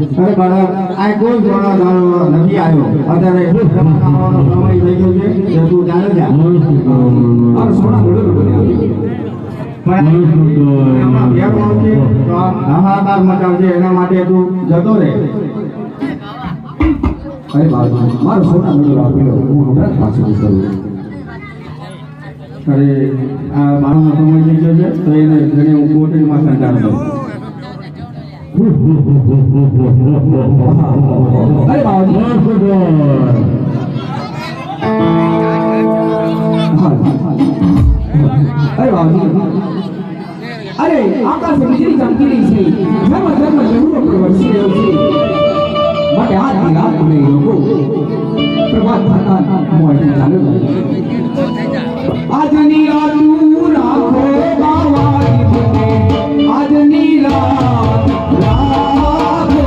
અરે બાળક આ કોઈ જોડા નથી આવ્યો અત્યારે રમવાનો સમય થઈ ગયો છે કે તું ચાલે જા અરે સોના હાહાકાર મચાવશે એના માટે તું જતો રહે. અરે બાળક મારો સોના મેળો આપેલો હું હમણાં જ પાછું કરું. અરે આ બાળકનો સમય થઈ ગયો છે તો એને ઘરે હું કોટડીમાં સંતાડું. અરે બાળક અરે બાબુ અરે આકાશ વીજળી ચમકી રહી છે ધર્મ જરૂર પર વરસી રહ્યો છે માટે આજની રાત મને લોકો પ્રભાત થતા મોડી ચાલુ આજની રાત રાખો બાવાની મને આજની રાત રાખો